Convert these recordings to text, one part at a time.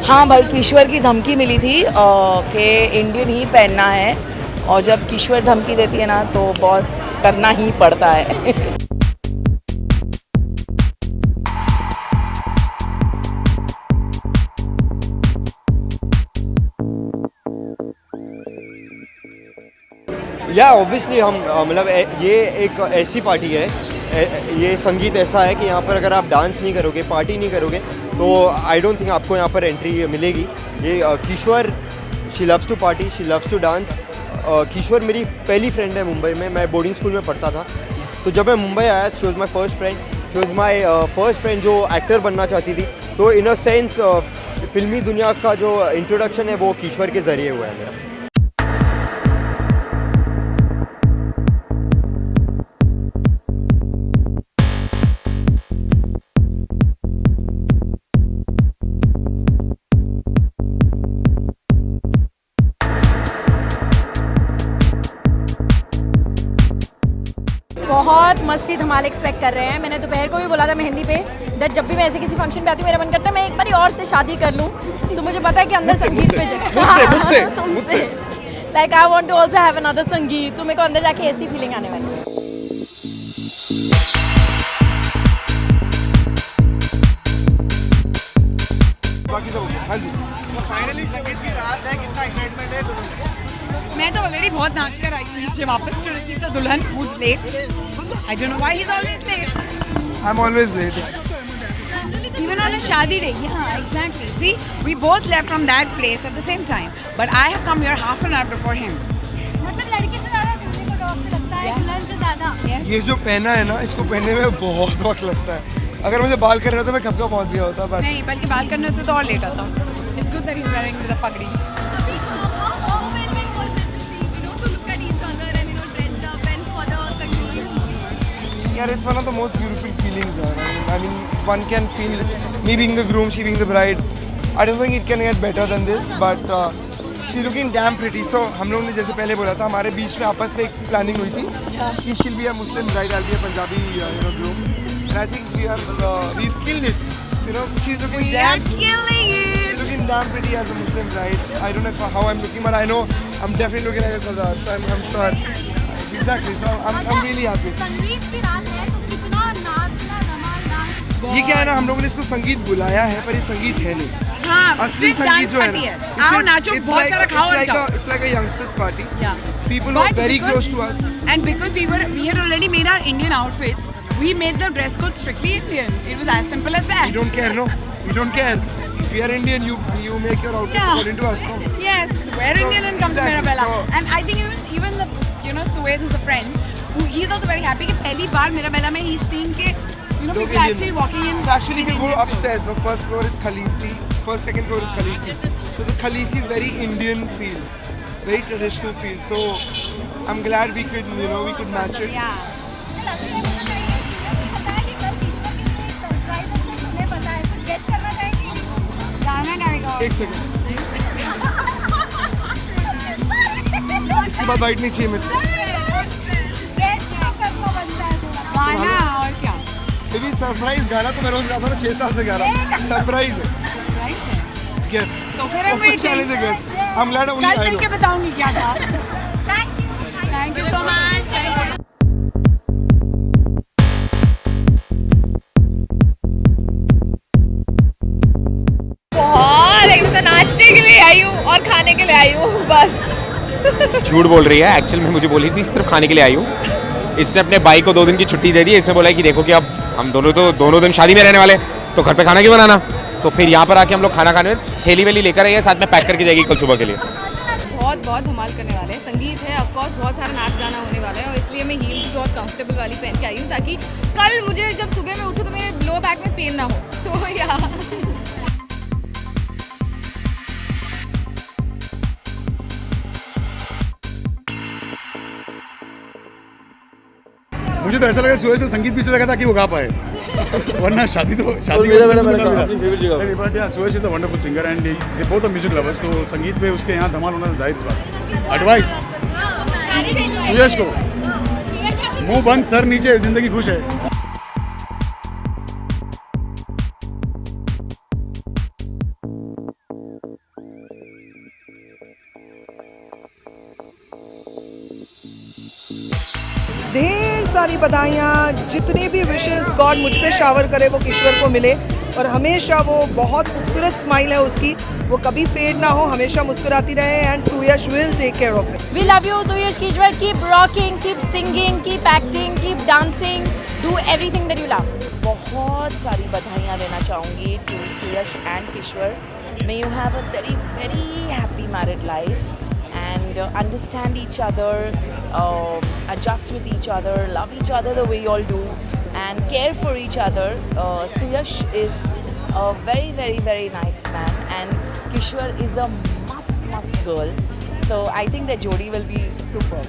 हाँ भाई, किश्वर की धमकी मिली थी कि इंडियन ही पहनना है, और जब किश्वर धमकी देती है ना तो बॉस करना ही पड़ता है। या ऑब्वियसली हम मतलब ये एक ऐसी पार्टी है, ये संगीत ऐसा है कि यहाँ पर अगर आप डांस नहीं करोगे, पार्टी नहीं करोगे, तो आई डोंट थिंक आपको यहाँ पर एंट्री मिलेगी। ये Kishwar, she loves to party, she loves to dance. Kishwar मेरी पहली फ्रेंड है मुंबई में, मैं बोर्डिंग स्कूल में पढ़ता था, तो जब मैं मुंबई आया, she was my first friend, she was my first friend जो एक्टर बनना चाहती थी। तो इन अ सेंस फिल्मी दुनिया का जो इंट्रोडक्शन है वो किश्वर के ज़रिए हुआ है मेरा। बहुत मस्ती धमाल एक्सपेक्ट कर रहे हैं। मैंने दोपहर को भी बोला था मेहंदी पे दैट जब भी मैं ऐसे किसी फंक्शन पे आती हूँ मेरा मन करता है मैं एक बार और से शादी कर लूँ। सो मुझे पता है कि अंदर संगीत पे मुझसे like I want to also have another sangeet, तो मेरे को अंदर जाके ऐसी फीलिंग आने वाली है। बाकी सब हाँ जी, तो फाइनली संगीत की रात है, कितना एक्साइटमेंट है तुम्हें? मैं तो ऑलरेडी बहुत नाच कर आई हूँ नीचे वापस to receive the dulhan who is late. I don't know why he is always late. I am always late. Even on a shadi day, yeah, exactly. See, we both left from that place at the same time, but I have come here half an hour before him. मतलब लड़के से ज़्यादा दूल्हे को dog लगता है, दुल्हन से ज़्यादा। Yes. ये जो पहना है ना, इसको पहनने में बहुत वक्त लगता है। अगर मुझे बाल कर रहा था मैं कब का पहुंच गया होता, बट नहीं, बल्कि बात करने होते तो और लेट आता। It's good that he's wearing the pagdi. यार it's one of the most beautiful feelings यार. I mean one can feel me being the groom, she being the bride. I don't think it can get better than this, but she's looking damn pretty. So हम लोगों ने जैसे पहले बोला था, हमारे बीच में आपस में एक प्लानिंग हुई थी कि she'll be a Muslim bride, I'll be a Punjabi groom, and I think we've killed it. So, you know, she's looking damn killing it. She's looking damn pretty as a Muslim bride. I don't know how I'm looking, but I know I'm definitely looking like a Sardar. So I'm sure. Exactly. So I'm really happy. संगीत की रात है तो कितना नाचना धमाल dance. ये क्या है ना, हम लोगों ने इसको संगीत बुलाया है पर ये संगीत है नहीं। हाँ, असली संगीत जो है ना, आओ नाचो, बहुत सारा खाओ और जाओ। It's like a youngsters party. Yeah. People who are But very because- close to us. And because we had already made our Indian outfits, we made the dress code strictly Indian. It was as simple as that. We don't care, no. We don't care. If we are Indian, you make your outfits Yeah. according to us, no. Yes, wear So, Indian and come to exactly, Mirabella. so- And I think even the Sued, who's a friend, he's also very happy कि पहली बार Mirabella में he's seeing के Look people Indian. actually walking in. So actually, we in go Indian upstairs. The first floor is Khalisi. First, second floor is Khalisi. So the Khalisi is very Indian feel, very traditional feel. So I'm glad we could match it. Yeah. गाना गाएगा। एक second, इसके बाद white नहीं चाहिए मेरे से। गाना और क्या? बेबी सरप्राइज गाना तो मैं रोज गाता हूँ 6 साल से गा रहा हूँ। सरप्राइज है। गेस। तो फिर हम waiting. चैलेंज है गेस। I'm glad only कल I मिल के know. बताऊंगी क्या था। Thank you so much. बहुत मैं तो नाचने के लिए आई हूँ और खाने के लिए आई हूँ बस। झूठ बोल रही है, एक्चुअल में मुझे बोली थी सिर्फ खाने के लिए आई हूँ। इसने अपने भाई को 2 दिन की छुट्टी दे दी। इसने बोला कि देखो कि अब हम दोनों दिन शादी में रहने वाले, तो घर पे खाना क्यों बनाना। तो फिर यहाँ पर आके हम लोग खाना खाने थैली वेली लेकर आई है, साथ में पैक करके जाएगी कल सुबह के लिए। बहुत धमाल करने वाले हैं। संगीत है, ऑफ कोर्स बहुत सारा नाच गाना होने वाला है, और इसलिए मैं हील्स बहुत कंफर्टेबल वाली पहन के आई हूँ ताकि कल मुझे जब सुबह में उठूँ तो मेरे लोअर बैक में पेन ना हो। सो या मुझे तो ऐसा लगा सुबह से संगीत भी इसलिए लगा था कि वो गा पाए, वरना शादी Suresh is a wonderful singer and they both are music lovers, तो संगीत पे उसके यहाँ धमाल होना जाहिर सी बात। एडवाइस सुरेश को, मुंह बंद सर नीचे, जिंदगी खुश है। ढेर सारी बधाइयाँ, जितनी भी विशेस गॉड मुझ पे शावर करे वो किश्वर को मिले, और हमेशा वो बहुत खूबसूरत स्माइल है उसकी, वो कभी फेड ना हो, हमेशा मुस्कुराती रहे, and Suyash will take care of it. We love you, Suyash Kishwar. Keep rocking, keep singing, keep acting, keep dancing. Do everything that you love. बहुत सारी बधाइयाँ देना चाहूँगी to Suyash and Kishwar. May you have a very very happy married life and understand each other, adjust with each other, love each other the way you all do, and care for each other. Suyash is a very very very nice man, and Kishwar is a must girl. So I think the jodi will be superb.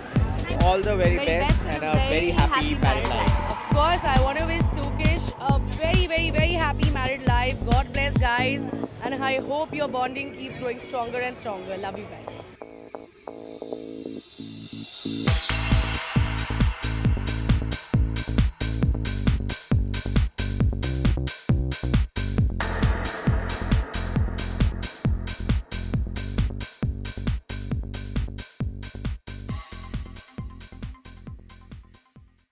All the very best and a very happy married life. Of course, I want to wish Sukesh a very, very, very happy married life. God bless, guys. And I hope your bonding keeps growing stronger and stronger. Love you guys.